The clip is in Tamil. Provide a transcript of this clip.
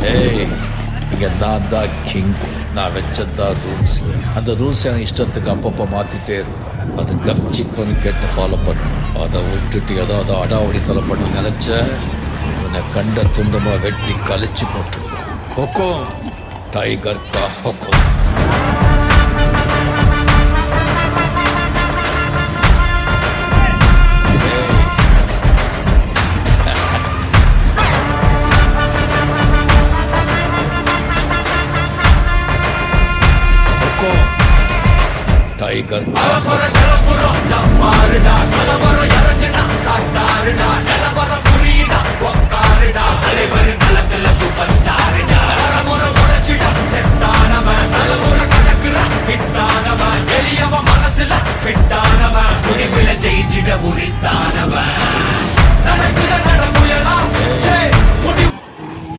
ஏய், இங்க நான் தான் கிங். நான் வச்சதான் ரூல்ஸ். அந்த ரூல்ஸ் எனக்கு இஷ்டத்துக்கு அப்பப்போ மாத்திட்டே இருப்பேன். அது கப்சிப்புன்னு கேட்டு ஃபாலோ பண்ணணும். அதை விட்டுட்டு ஏதாவது அடாவடி தலை பண்ண நினைச்ச உன்னை கண்ட துண்டமா வெட்டி கழிச்சு போட்டுருவோம். ஹொக்கோம், டைகர் கா ஹொக்கோம். டைகர்